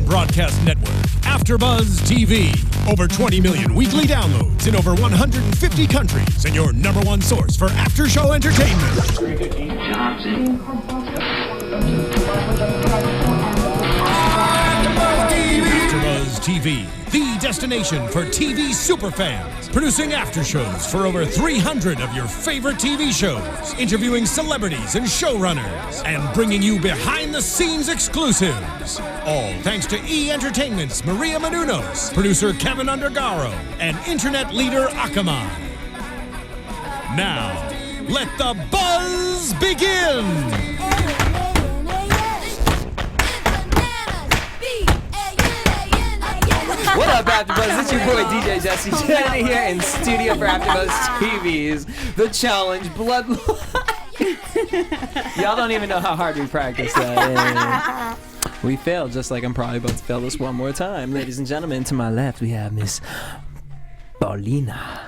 broadcast network, AFTERBUZZ TV. Over 20 million weekly downloads in over 150 countries, and your #1 source for after-show entertainment. AFTERBUZZ TV, the destination for TV superfans, producing aftershows for over 300 of your favorite TV shows, interviewing celebrities and showrunners, and bringing you behind-the-scenes exclusives. All thanks to E! Entertainment's Maria Menounos, producer Kevin Undergaro, and internet leader Akamai. Now, let the buzz begin! What up, AfterBuzz? It's your boy DJ Jesse Janedy here in studio for AfterBuzz TV's The Challenge Bloodlines. Y'all don't even know how hard we practiced that. We failed, just like I'm probably about to fail this one more time. Ladies and gentlemen, to my left we have Miss Paulina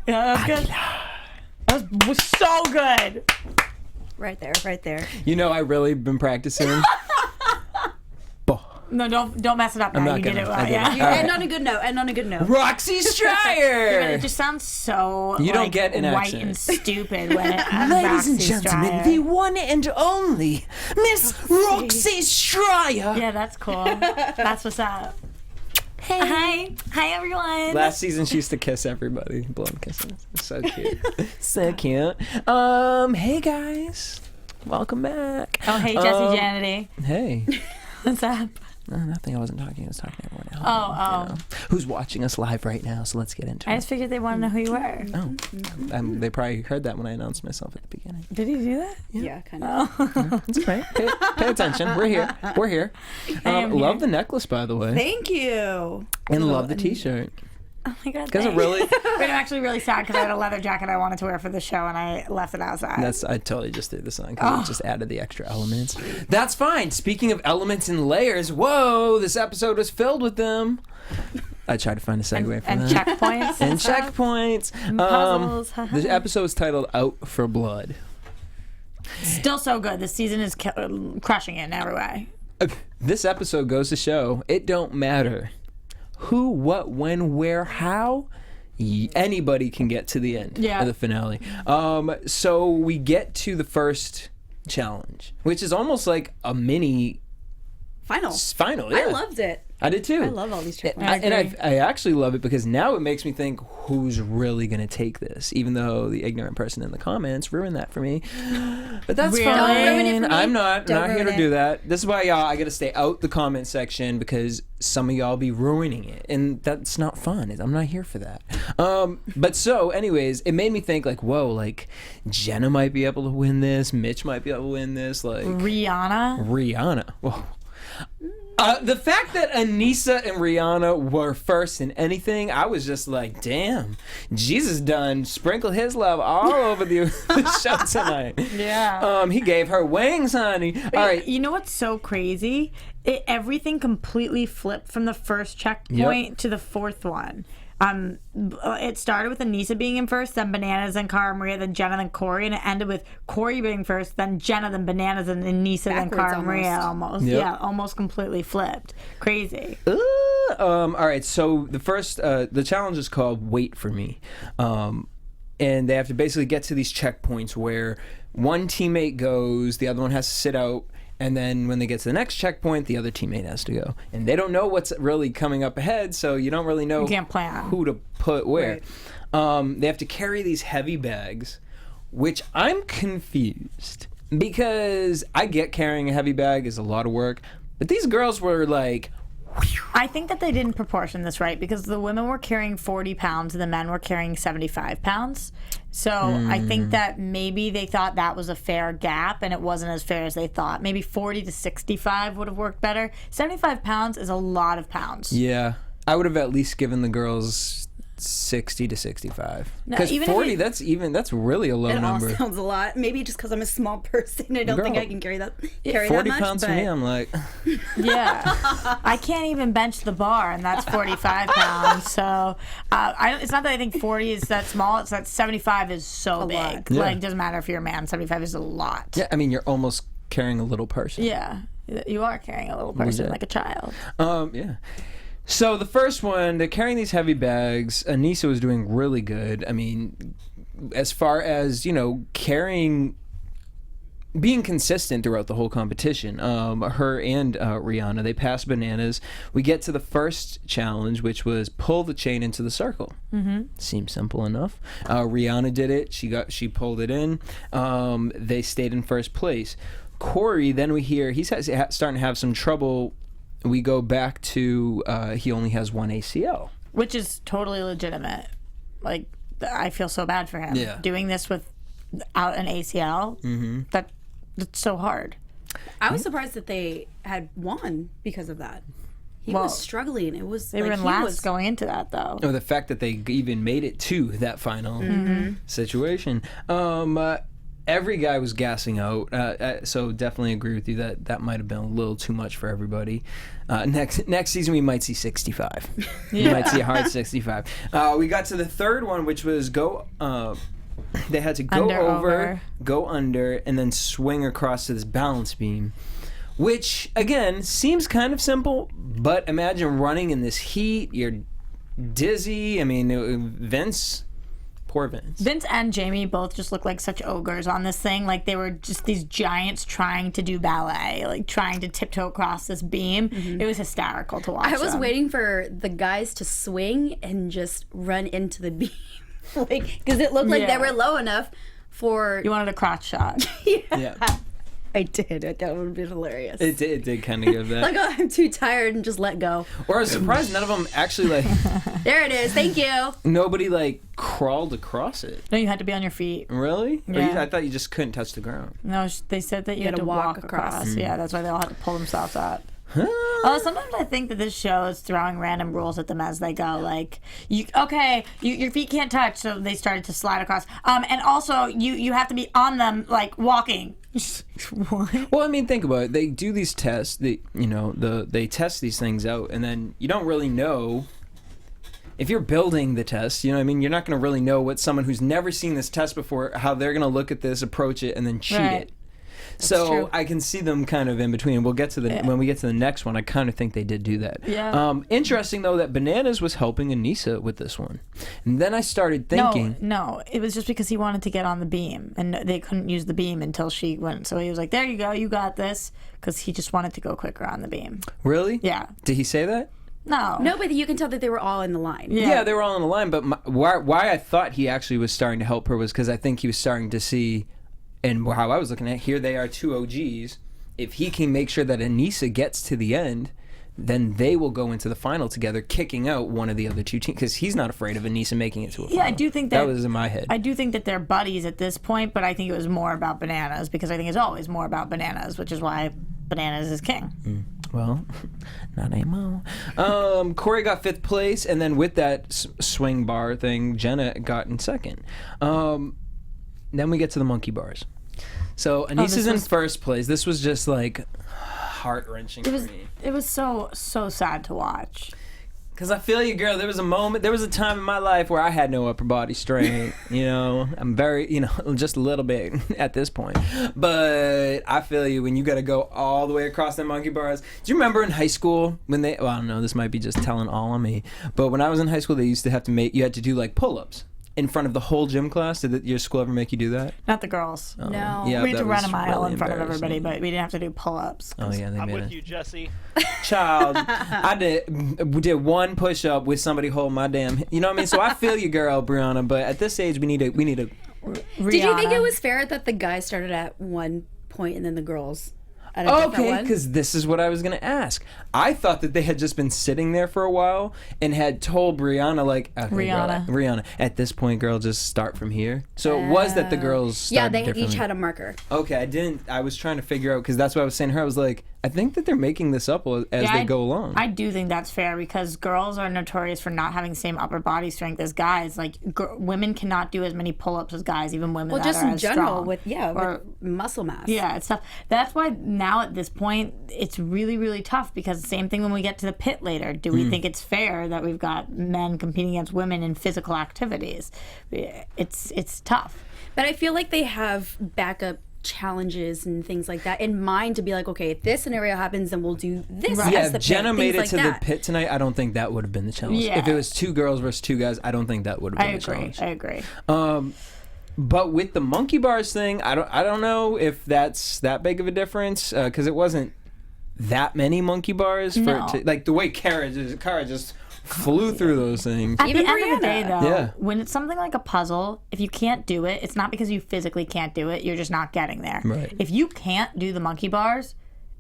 Aguilar. That was so good. Right there, right there. You know, I really been practicing. No, don't mess it up now. You did it well. Yeah. And on a good note. And on a good note. Roxy Striar. It just sounds so you don't get an white accent. And stupid when it Ladies and Roxy gentlemen, Striar. the one and only Miss Roxy Striar. Yeah, that's cool. That's what's up. Hey. Hi, everyone. Last season, she used to kiss everybody. Blow them kisses. So cute. So cute. Hey, guys. Welcome back. Oh, hey, Jesse Janedy. Hey. What's up? Nothing. I wasn't talking. I was talking to everyone else. Oh. You know, who's watching us live right now, so let's get into I it. just figured they want to know who you were. Oh. They probably heard that when I announced myself at the beginning. Did he do that? Yeah, kind of. That's right. Pay attention. We're here. We're here. Love the necklace, by the way. Thank you. And love the t-shirt. Oh my god. Because it really... Wait, I'm actually really sad because I had a leather jacket I wanted to wear for the show and I left it outside. I totally just threw this on because it just added the extra elements. That's fine. Speaking of elements and layers, whoa, this episode was filled with them. I tried to find a segue from that. Checkpoints. And checkpoints. Puzzles. The episode is titled Out for Blood. Still so good. This season is crushing it in every way. This episode goes to show it don't matter who, what, when, where, how. Anybody can get to the end of the finale. So we get to the first challenge, which is almost like a mini Final. Yeah. I loved it. I did too. I love all these checkpoints. And I actually love it because now it makes me think who's really going to take this, even though the ignorant person in the comments ruined that for me. But that's Really? fine. Don't ruin it for me. I'm not Don't here to ruin do it. that. This is why, y'all, I got to stay out the comment section because some of y'all be ruining it. And that's not fun. I'm not here for that. But so, anyways, it made me think like, whoa, like Jenna might be able to win this. Mitch might be able to win this. Like Rihanna. Whoa. The fact that Aneesa and Rihanna were first in anything, I was just like, damn, Jesus done sprinkled his love all over the show tonight. Yeah. He gave her wings, honey. All right. You know what's so crazy? Everything completely flipped from the first checkpoint to the fourth one. It started with Aneesa being in first, then Bananas, then Cara Maria, then Jenna, then Corey, and it ended with Corey being first, then Jenna, then Bananas, then Aneesa, then Cara Maria. Almost, Yep. almost completely flipped. Crazy. All right. So the first, the challenge is called "Wait for Me," and they have to basically get to these checkpoints where one teammate goes, the other one has to sit out. And then when they get to the next checkpoint, the other teammate has to go. And they don't know what's really coming up ahead, so you don't really know who to put where. Right. They have to carry these heavy bags, which I'm confused. Because I get carrying a heavy bag is a lot of work. But these girls were like... I think that they didn't proportion this right because the women were carrying 40 pounds and the men were carrying 75 pounds. So I think that maybe they thought that was a fair gap and it wasn't as fair as they thought. Maybe 40 to 65 would have worked better. 75 pounds is a lot of pounds. Yeah. I would have at least given the girls 60 to 65. Because 40, that's really a low number. It all sounds a lot. Maybe just because I'm a small person, I don't think I can carry that 40 pounds for me, I'm like... Yeah. I can't even bench the bar, and that's 45 pounds. So it's not that I think 40 is that small. It's that 75 is so big. Lot. Yeah. Like, it doesn't matter if you're a man. 75 is a lot. Yeah, I mean, you're almost carrying a little person. Yeah, you are carrying a little person Legit. like a child. Yeah. So the first one, they're carrying these heavy bags. Aneesa was doing really good. I mean, as far as, being consistent throughout the whole competition. Her and Rihanna, they passed bananas. We get to the first challenge, which was pull the chain into the circle. Seems simple enough. Rihanna did it. She pulled it in. They stayed in first place. Corey, then we hear he's starting to have some trouble. We go back to he only has one ACL. Which is totally legitimate. Like, I feel so bad for him. Yeah. Doing this without an ACL, that's so hard. I was surprised that they had won because of that. He Well, was struggling. It was They were in last going into that, though. Or the fact that they even made it to that final situation. Every guy was gassing out, so definitely agree with you that might have been a little too much for everybody. Next season we might see 65. We might see a hard 65. We got to the third one, which was they had to go over, go under, and then swing across to this balance beam, which again seems kind of simple, but imagine running in this heat. You're dizzy. I mean, Vince. Poor Vince. Vince and Jamie both just look like such ogres on this thing. Like they were just these giants trying to do ballet, like trying to tiptoe across this beam. It was hysterical to watch. I was them. waiting for the guys to swing and just run into the beam. Because it looked like they were low enough for... You wanted a crotch shot. Yeah. I did. I thought it would have been hilarious. It did kind of give that. Like, oh, I'm too tired and just let go. Or I was surprised none of them actually There it is. Thank you. nobody crawled across it. No, you had to be on your feet. Really? Or Yeah. I thought you just couldn't touch the ground. No, they said that you had to walk across. Yeah, that's why they all had to pull themselves out. Sometimes I think that this show is throwing random rules at them as they go. Like, your feet can't touch, so they started to slide across. And also, you have to be on them, like, walking. What? Well, I mean, think about it. They do these tests. They test these things out, and then you don't really know. If you're building the test, you know what I mean? You're not going to really know what someone who's never seen this test before, how they're going to look at this, approach it, and then cheat it. So true. I can see them kind of in between. We'll get to when we get to the next one. I kind of think they did do that. Yeah. Interesting though that Bananas was helping Aneesa with this one, and then I started thinking. No, it was just because he wanted to get on the beam, and they couldn't use the beam until she went. So he was like, "There you go, you got this," because he just wanted to go quicker on the beam. Really? Yeah. Did he say that? No, but you can tell that they were all in the line. Yeah, they were all on the line. But why I thought he actually was starting to help her was because I think he was starting to see. And how I was looking at, here they are, two OGs. If he can make sure that Aneesa gets to the end, then they will go into the final together, kicking out one of the other two teams. Because he's not afraid of Aneesa making it to a final. Yeah, I do think that was in my head. I do think that they're buddies at this point, but I think it was more about Bananas because I think it's always more about Bananas, which is why Bananas is king. Well, not anymore. Corey got 5th place, and then with that swing bar thing, Jenna got in 2nd. Then we get to the monkey bars. So Aneesa's in first place. This was just heart-wrenching for me. It was so sad to watch. Because I feel you, girl. There was a time in my life where I had no upper body strength. I'm very, just a little bit at this point. But I feel you when you got to go all the way across the monkey bars. Do you remember in high school when I don't know, this might be just telling all on me. But when I was in high school, they used to you had to do pull-ups in front of the whole gym class. Did your school ever make you do that? Not the girls. Oh. No. Yeah, We had to run a was mile really in front of everybody, embarrassing. but we didn't have to do pull-ups. Oh yeah, they I'm made with it. you, Jesse. Child, I did one push-up with somebody holding my damn. You know what I mean? So I feel you, girl, Brianna. But at this age, we need a. Rihanna. Did you think it was fair that the guys started at one point and then the girls at a different Okay, one? because this is what I was going to ask. I thought that they had just been sitting there for a while and had told Brianna, okay, Rihanna, at this point, girl, just start from here. So it was that the girls started they each differently. had a marker. Okay, I was trying to figure out, because that's what I was saying to her. I was like, I think that they're making this up as they go along. I do think that's fair because girls are notorious for not having the same upper body strength as guys. Like women cannot do as many pull-ups as guys, even women that Just are in as general strong. with muscle mass. Yeah, it's tough. That's why now at this point, it's really, really tough because the same thing when we get to the pit later. Do we think it's fair that we've got men competing against women in physical activities? It's tough. But I feel like they have backup challenges and things like that in mind to be like, okay, if this scenario happens, then we'll do this. Yeah, as the if Jenna pit, made it things to like the pit tonight, I don't think that would have been the challenge. Yeah. If it was 2 girls versus 2 guys, I don't think that would have been the challenge. I agree. But with the monkey bars thing, I don't know if that's that big of a difference because it wasn't that many monkey bars for No. like the way Cara just flew through those things. At Even the end of the day, Brianna. though, Yeah. when it's something like a puzzle, if you can't do it, it's not because you physically can't do it. You're just not getting there. Right. If you can't do the monkey bars,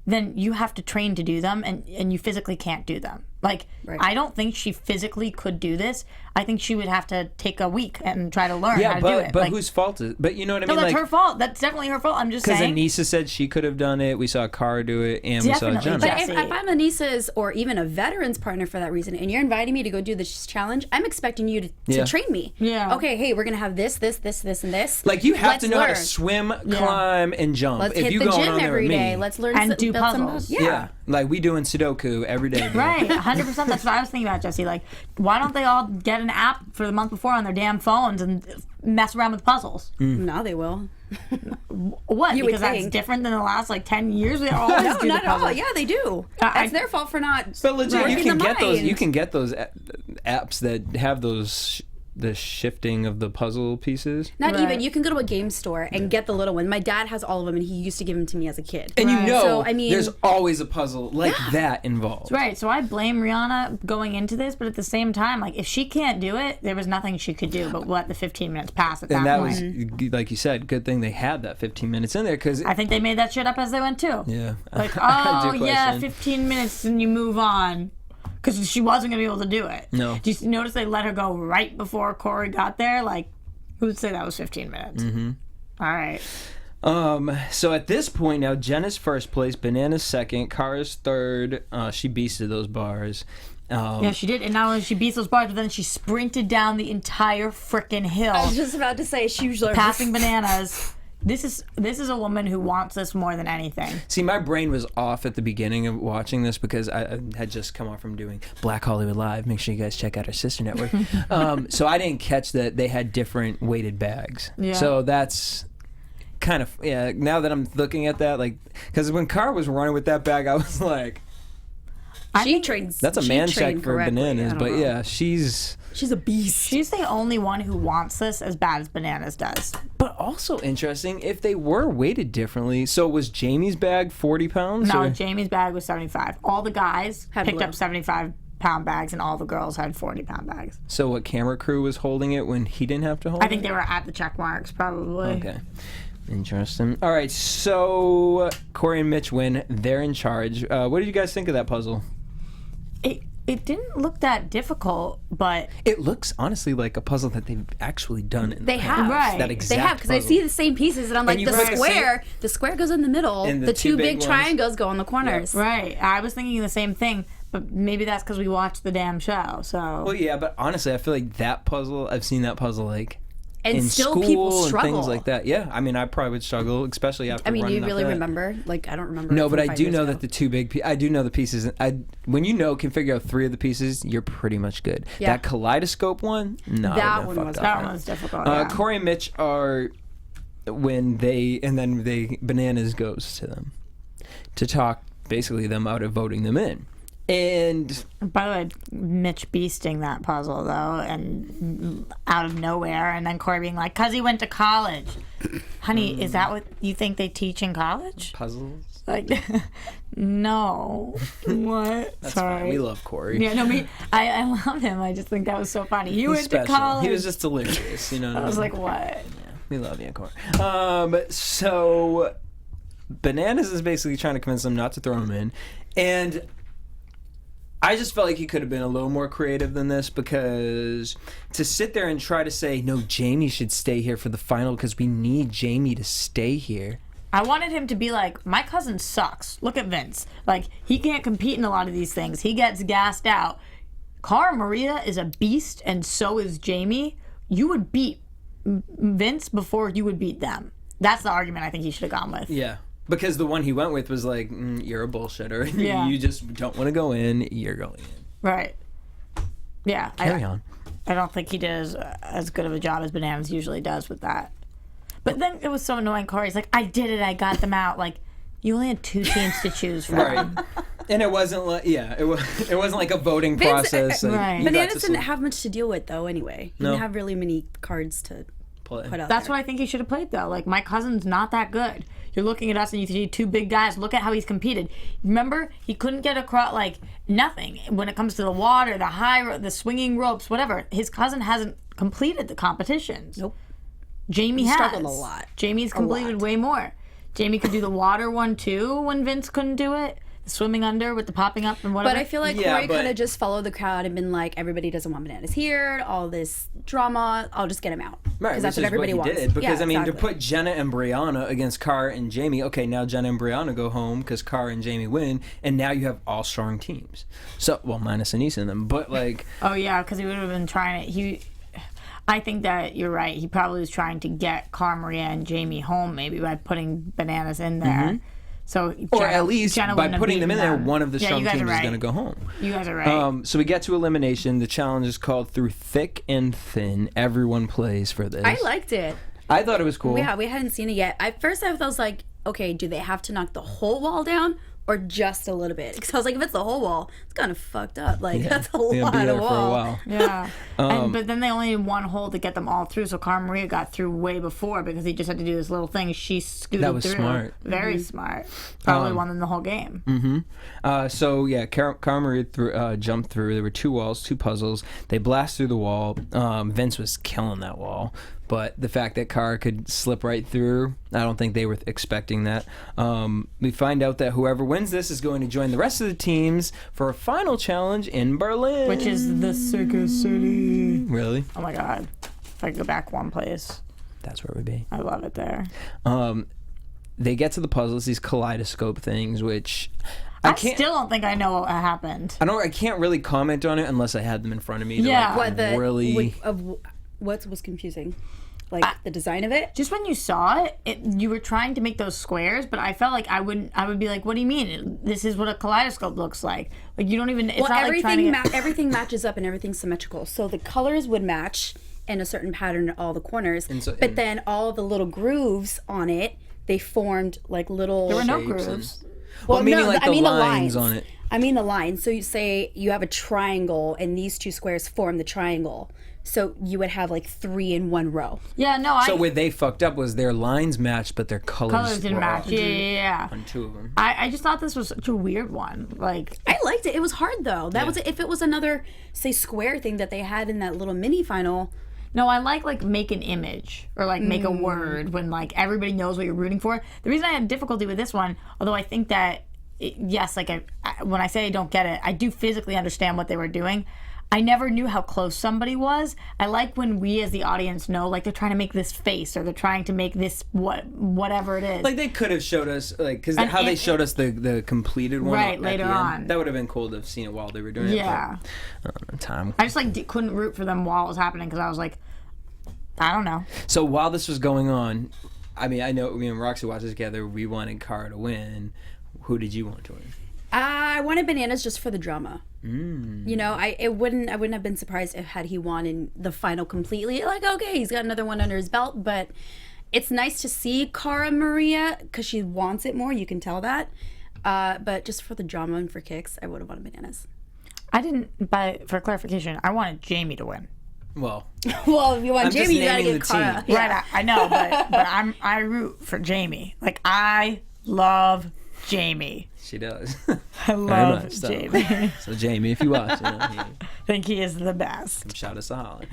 then you have to train to do them, and you physically can't do them. Like, Right. I don't think she physically could do this. I think she would have to take a week and try to learn how Yeah, to do it. but Like, whose fault is? But you know what I no, mean? that's Like, her fault. That's definitely her fault. I'm just because saying. Aneesa said she could have done it. We saw Cara do it, and Definitely, we saw Jenna. But Jesse. if I'm Aneesa's or even a veteran's partner for that reason, and you're inviting me to go do this challenge, I'm expecting you to Yeah. train me. Yeah. Okay, hey, we're gonna have this, and this. Like you have Let's to know how to learn. swim, climb, and jump. Let's if hit you the go gym on there every with day. me. Let's learn And some, do build some puzzles. Yeah, like we doing Sudoku every day. Bro. Right, 100%. That's what I was thinking about, Jesse. Like, why don't they all get an app for the month before on their damn phones and mess around with puzzles? Now they will. What? You would Because that's think. different than the last like 10 years. They always No, do not the at all. puzzles. Yeah, they do. I- That's their fault for not. But legit, working you can the get those. mind. You can get those apps that have those the shifting of the puzzle pieces. Not Right. even. You can go to a game store and get the little one. My dad has all of them, and he used to give them to me as a kid. And you know, So, I mean, there's always a puzzle like that involved. Right, so I blame Rihanna going into this, but at the same time, like, if she can't do it, there was nothing she could do but let the 15 minutes pass at And that that point. was, like you said, good thing they had that 15 minutes in there because, I think they made that shit up as they went too. yeah. Like, I oh do yeah, question. 15 minutes and you move on. Because she wasn't going to be able to do it. No. Did you notice they let her go right before Corey got there? Like, who would say that was 15 minutes? Mm-hmm. All right. So at this point now, Jenna's first place, Banana's second, Cara's third. She beasted those bars. Yeah, she did. And not only did she beat those bars, but then she sprinted down the entire frickin' hill, I was just about to say she was like passing Bananas. This is a woman who wants this more than anything. See, my brain was off at the beginning of watching this because I had just come off from doing Black Hollywood Live. Make sure you guys check out our sister network. So I didn't catch that they had different weighted bags. Yeah. So that's kind of, yeah, now that I'm looking at that, like, because when Cara was running with that bag, I was like, She trains. that's a she man check trained for correctly. Bananas. I don't But know. yeah, she's she's a beast. She's the only one who wants this as bad as Bananas does. But also interesting, if they were weighted differently, so was Jamie's bag 40 pounds? No, or- Jamie's bag was 75. All the guys Had picked blue. up 75-pound bags, and all the girls had 40-pound bags. So what camera crew was holding it when he didn't have to hold it? I think they were at the check marks, probably. Okay. Interesting. All right, so Corey and Mitch win. They're in charge. What did you guys think of that puzzle? It didn't look that difficult, but It looks honestly like a puzzle that they've actually done. In the They have. past. Right. That They exact They have because I puzzle. see the same pieces, and I'm like, you the put the square goes in the middle. And the The two two big big ones. triangles go in the corners. right. I was thinking the same thing, but maybe that's because we watched the damn show. So Well, yeah, but honestly, I feel like that puzzle. I've seen that puzzle like And in still school people and struggle. things like that. Yeah, I mean, I probably would struggle, especially after. I mean, do you running up really that. remember? Like, I don't remember. No, from but I 5 do years know ago. that the two big. I do know the pieces. When you can figure out 3 of the pieces, you're pretty much good. Yeah. That kaleidoscope one, no, That one was that one was difficult. Uh, yeah. Corey and Mitch are then Bananas goes to them to talk basically them out of voting them in. And By the way, Mitch beasting that puzzle though, and out of nowhere, and then Corey being like, "Cause he went to college." Honey, is that what you think they teach in college? puzzles. Like, no. What? That's Sorry. fine. We love Corey. Yeah, no, I love him. I just think that was so funny. He He's went special. to college. He was just delirious, you know. I was like, what? we love you, Corey. So Bananas is basically trying to convince them not to throw him in, and I just felt like he could have been a little more creative than this, because to sit there and try to say, no, Jamie should stay here for the final because we need Jamie to stay here. I wanted him to be like, my cousin sucks. Look at Vince. Like, he can't compete in a lot of these things. He gets gassed out. Cara Maria is a beast, and so is Jamie. You would beat Vince before you would beat them. That's the argument I think he should have gone with. Yeah. Because the one he went with was like, you're a bullshitter. Yeah. You just don't want to go in. You're going in. Right. Yeah. Carry on. I don't think he did as good of a job as Bananas usually does with that. But then it was so annoying. Corey's like, I did it. I got them out. Like, you only had 2 teams to choose from. Right. And it wasn't like, it wasn't like a voting process. Like, right. Bananas didn't have much to deal with, though, anyway. He No. didn't have really many cards to put out That's there. what I think he should have played, though. Like, my cousin's not that good. You're looking at us and you see 2 big guys. Look at how he's competed. Remember, he couldn't get across, like, nothing. When it comes to the water, the swinging ropes, whatever. His cousin hasn't completed the competitions. Nope. Jamie He has. struggled a lot. Jamie's completed way more. Jamie could do the water one, too, when Vince couldn't do it. The swimming under with the popping up and whatever. But I feel like Yeah, Corey but- could have just followed the crowd and been like, everybody doesn't want bananas here, all this drama, I'll just get him out. Right, Because that's which what is everybody what he wants. did. Because, Yeah, I mean, to exactly. put Jenna and Brianna against Cara and Jamie, okay, now Jenna and Brianna go home because Cara and Jamie win, and now you have all strong teams. So, well, minus Aneesa in them, but, like... Oh, yeah, because he would have been trying to... I think that you're right. He probably was trying to get Cara, Maria, and Jamie home, maybe, by putting bananas in there. So Or Jenna- at least Jenna by wouldn't have putting them in beaten there, one of the Yeah, strong you guys teams are is right. going to go home. You guys are right. So we get to elimination. The challenge is called Through Thick and Thin. Everyone plays for this. I liked it. I thought it was cool. Yeah, we hadn't seen it yet. At first, I was like, okay, do they have to knock the whole wall down or just a little bit? Because I was like, if it's the whole wall, it's kind of fucked up. Like, that's a They're gonna lot be there of for a wall. while. Yeah. But then they only had one hole to get them all through, so Cara Maria got through way before because he just had to do this little thing. She scooted That was through. smart. Very smart. Probably won them the whole game. So yeah, Cara Maria jumped through. There were 2 walls, 2 puzzles. They blast through the wall. Vince was killing that wall, but the fact that Cara could slip right through, I don't think they were expecting that. We find out that whoever wins this is going to join the rest of the teams for a final challenge in Berlin, Which is the Circus City. really, Oh my god. If I could go back one place, that's where we'd be. I love it there. They get to the puzzles, these kaleidoscope things, which I still don't think I know what happened. I can't really comment on it unless I had them in front of me. Yeah. What was confusing? Like the design of it? Just when you saw it, you were trying to make those squares, but I felt like I would be like, what do you mean? This is what a kaleidoscope looks like. Like, you don't even, it's not like trying to everything matches up and everything's symmetrical. So the colors would match in a certain pattern in all the corners. But then all the little grooves on it, they formed like little... There were no shapes grooves. Well, meaning no, like I mean the the lines lines on it. I mean the lines. So you say you have a triangle and these 2 squares form the triangle. So you would have like 3 in one row. Yeah, no, So where they fucked up was their lines matched, but their colors didn't were match. off Yeah. on 2 of them. I just thought this was such a weird one. Like, I liked it. It was hard though. That was if it was another say square thing that they had in that little mini final. no, I like make an image or like make a word when like everybody knows what you're rooting for. The reason I had difficulty with this one, although I think that yes, like when I say I don't get it, I do physically understand what they were doing. I never knew how close somebody was. I like when we as the audience know, like they're trying to make this face or they're trying to make this whatever it is. Like they could have showed us, like, because how they showed us the completed one Right, at later the end, on. that would have been cool to have seen it while they were doing Yeah. it. But, time. I just like couldn't root for them while it was happening because I was like, I don't know. So while this was going on, I mean, I know me and Roxy watched this together. We wanted Cara to win. Who did you want to win? I wanted bananas just for the drama. You know, I wouldn't have been surprised if had he won in the final completely. Like, okay, he's got another one under his belt, but it's nice to see Cara Maria because she wants it more. You can tell that. But just for the drama and for kicks, I would have wanted bananas. I didn't. But for clarification, I wanted Jamie to win. Well, Well, if you want I'm just Jamie, you gotta naming get the Cara. team. Right, I know, but I root for Jamie. Like I love Jamie. she does. I love much so. Jamie. So Jamie, if you watch, I think he is the best. shout us a holler.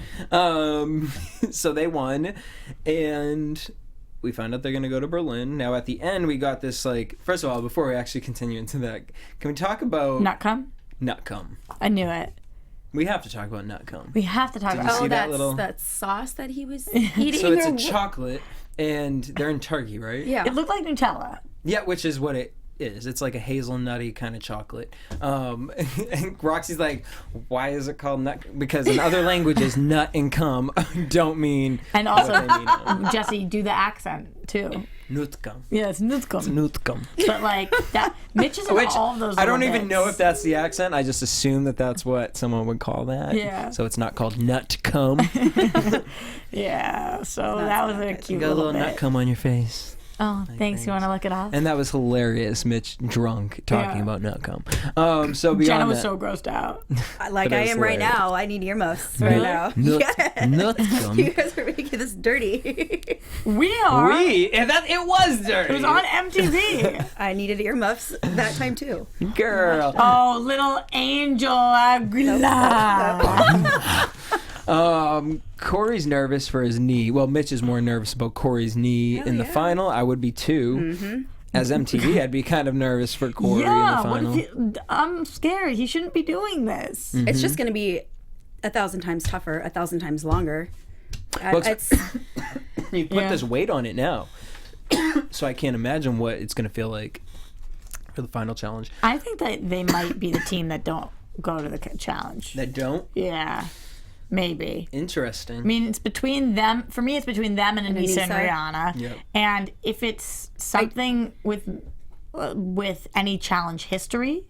So they won, and we found out they're going to go to Berlin. Now at the end, we got this, like, first of all, before we actually continue into that, can we talk about Not come? Nutcum? I knew it. We have to talk about Nutcum. We have to talk Did you about see it. that little? That sauce that he was eating. So it's or a what? chocolate, and they're in Turkey, right? Yeah. It looked like Nutella. Yeah, which is what it is. It's like a hazelnutty kind of chocolate. And Roxy's like, why is it called nut? Because in other languages, nut and cum don't mean. And also, what they mean. Jesse, do the accent too. Nutkam. Yeah, it's nutkam. It's nutkam. But like that, Mitch is in Which all of those. I don't little even bits. know if that's the accent. I just assume that that's what someone would call that. Yeah. So it's not called nut cum. Yeah. So that was a cute You got a little bit. nut cum on your face. Oh, thanks. You want to look it up? And that was hilarious. Mitch drunk talking Yeah. about nut cum. So beyond Jenna was that, so grossed out. Like But I it's am right hilarious. now. I need earmuffs right now. Nut cum. You guys are making this dirty. We are. And that it was dirty. It was on MTV. I needed earmuffs that time too. Girl. Oh, little Angel Aguilar. Corey's nervous for his knee. Well, Mitch is more nervous about Corey's knee in the final. I would be too. As MTV, I'd be kind of nervous for Corey in the Yeah, final. I'm scared. He shouldn't be doing this. It's just going to be 1,000 times tougher, 1,000 times longer. Well, It's You put Yeah. this weight on it now. So I can't imagine what it's going to feel like for the final challenge. I think that they might be the team that don't go to the challenge. That don't? Yeah, maybe. Interesting. I mean, it's between them. For me, it's between them and Aneesa and Aneesa. Rihanna. Yep. And if it's something with any challenge history,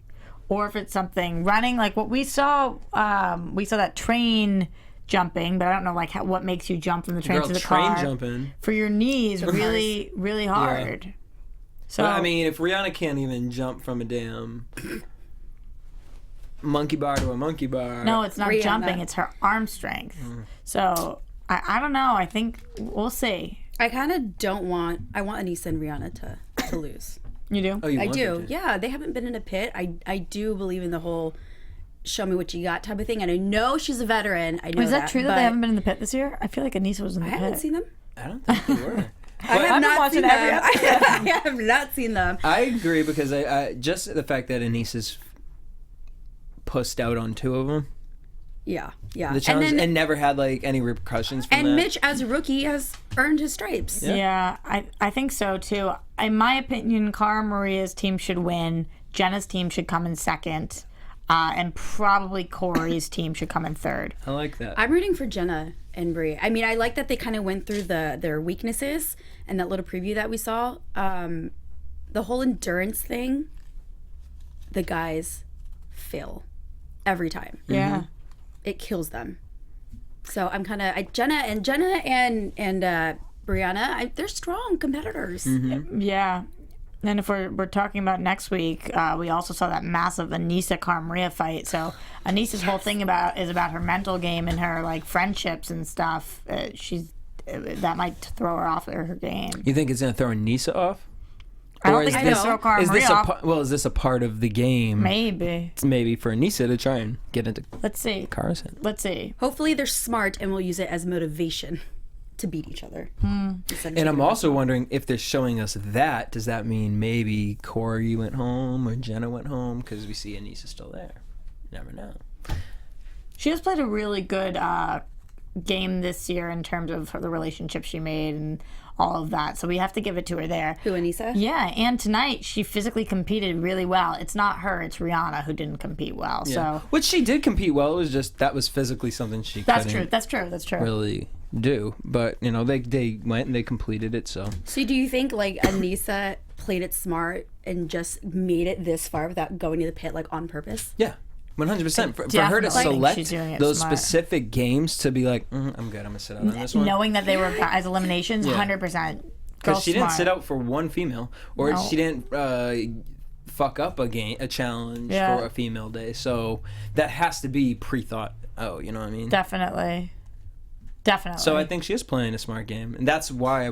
or if it's something running, like what we saw that train jumping, but I don't know like what makes you jump from the train Girl, to the train car. jumping. For your knees, really, really hard. So But, I mean, if Rihanna can't even jump from a damn monkey bar to a monkey bar. no, it's not Rihanna. jumping; it's her arm strength. So I don't know. I think we'll see. I kind of don't want. I want Aneesa and Rihanna to lose. You do? Oh, you I want do. it to. Yeah, they haven't been in a pit. I do believe in the whole show me what you got type of thing. And I know she's a veteran. I know Is that true that but they haven't been in the pit this year? I feel like Aneesa was in the I pit. haven't seen them. I don't think they were. I have been not watching seen every them. I have not seen them. I agree because I just the fact that Aneesa's pussed out on two of them, Yeah, yeah. the challenge, and and, then, never had like any repercussions from that. and Mitch, as a rookie, has earned his stripes. Yeah, I think so too. In my opinion, Cara Maria's team should win. Jenna's team should come in second. And probably Corey's team should come in third. I like that. I'm rooting for Jenna and Brie. I mean, I like that they kind of went through their weaknesses and that little preview that we saw. The whole endurance thing, the guys fail every time. Yeah. It kills them. So I'm kind of Jenna and Brianna. They're strong competitors. Yeah. And if we're talking about next week, we also saw that massive Aneesa Cara Maria fight. So Aneesa's whole thing is about her mental game and her like friendships and stuff. That might throw her off her game. You think it's gonna throw Aneesa off? I don't Or think is it's this- gonna throw Cara Is Maria this off. is this a part of the game? Maybe. Maybe for Aneesa to try and get into Let's see. Cara's head. Let's see. Hopefully they're smart and will use it as motivation to beat each other. And I'm also wondering if they're showing us that, does that mean maybe Corey went home or Jenna went home? Because we see Aneesa still there. Never know. She has played a really good game this year in terms of the relationship she made and all of that. So we have to give it to her there. Who, Aneesa? Yeah, and tonight she physically competed really well. It's not her, it's Rihanna who didn't compete well. So Which she did compete well. It was just that was physically something she that's couldn't true. That's true. That's true. really do. But, you know, they went and they completed it, so. So do you think like Aneesa played it smart and just made it this far without going to the pit like on purpose? Yeah. 100%. For her to definitely think select she's doing it those smart. specific games to be like, I'm good, I'm going to sit out on this one. Knowing that they were guys eliminations, 100%. Because she didn't smart. sit out for one female, or No. she didn't fuck up a challenge Yeah. for a female day. So that has to be pre-thought. Oh, you know what I mean? Definitely. So I think she is playing a smart game, and that's why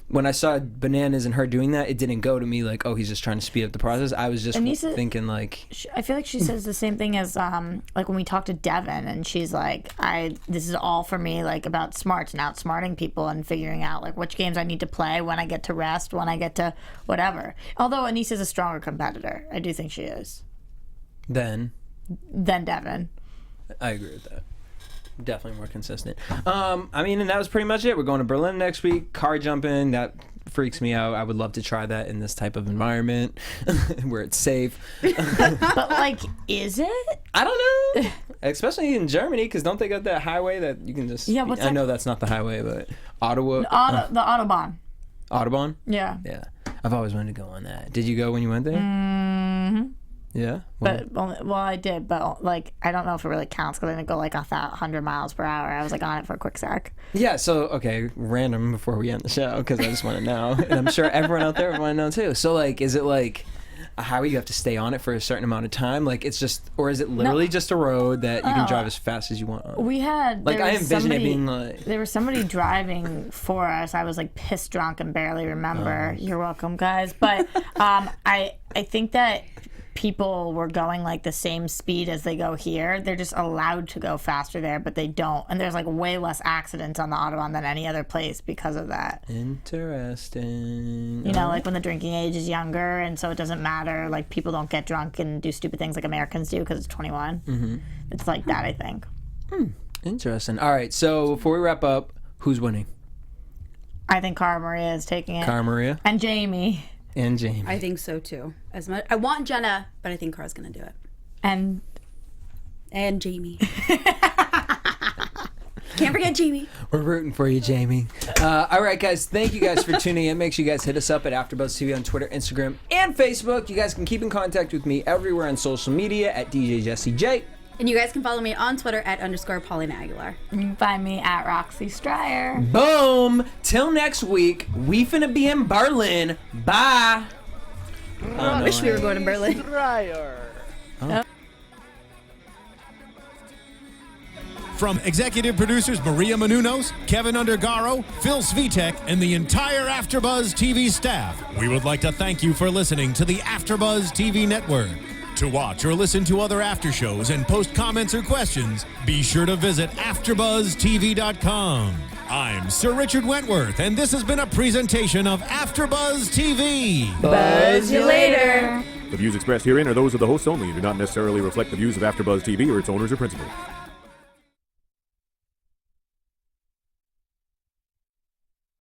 when I saw Bananas and her doing that, it didn't go to me like, oh, he's just trying to speed up the process. I was just Aneesa- thinking like, I feel like she says the same thing as like when we talked to Devin, and she's like, this is all for me, like about smarts and outsmarting people and figuring out like which games I need to play, when I get to rest, when I get to whatever. Although Aneesa's a stronger competitor, I do think she is then than Devin. I agree with that. Definitely more consistent. I mean, and that was pretty much it. We're going to Berlin next week. Car jumping, that freaks me out. I would love to try that in this type of environment where it's safe. But like, is it? I don't know. Especially in Germany, because don't they got that highway that you can just... Yeah, what's I that? know that's not the highway, but Ottawa... The Autobahn. Audubon? Yeah. Yeah. I've always wanted to go on that. Did you go when you went there? Mm-hmm. Yeah? But well, I did, but like I don't know if it really counts because I didn't go like 100 miles per hour. I was like on it for a quick sec. Yeah, so, okay, random before we end the show, because I just want to know. And I'm sure everyone out there would want to know, too. So, like, is it like a highway you have to stay on it for a certain amount of time? Like, it's just, or is it literally just a road that you can drive as fast as you want on? We had, like, I envision it being like... There was somebody driving for us. I was like pissed drunk and barely remember. You're welcome, guys. But I think that people were going like the same speed as they go here. They're just allowed to go faster there, but they don't. And there's like way less accidents on the Autobahn than any other place because of that. Interesting. You know, like when the drinking age is younger, and so it doesn't matter. Like people don't get drunk and do stupid things like Americans do because it's 21. Mm-hmm. It's like that, I think. Interesting. All right, so before we wrap up, who's winning? I think Cara Maria is taking it. Cara Maria? And Jamie. And Jamie. I think so too. As much I want Jenna, but I think Cara's gonna do it. And Jamie. Can't forget Jamie. We're rooting for you, Jamie. All right, guys. Thank you guys for tuning in. Make sure you guys hit us up at AfterBuzz TV on Twitter, Instagram, and Facebook. You guys can keep in contact with me everywhere on social media at DJ Jesse J. And you guys can follow me on Twitter at _Paulina Aguilar. you can find me at Roxy Striar. Boom. Till next week, we finna be in Berlin. Bye. I wish we were going to Berlin. From executive producers Maria Menounos, Kevin Undergaro, Phil Svitek, and the entire AfterBuzz TV staff, we would like to thank you for listening to the AfterBuzz TV network. To watch or listen to other after shows and post comments or questions, be sure to visit AfterBuzzTV.com. I'm Sir Richard Wentworth, and this has been a presentation of AfterBuzz TV. Buzz you later. The views expressed herein are those of the hosts only and do not necessarily reflect the views of AfterBuzz TV or its owners or principals.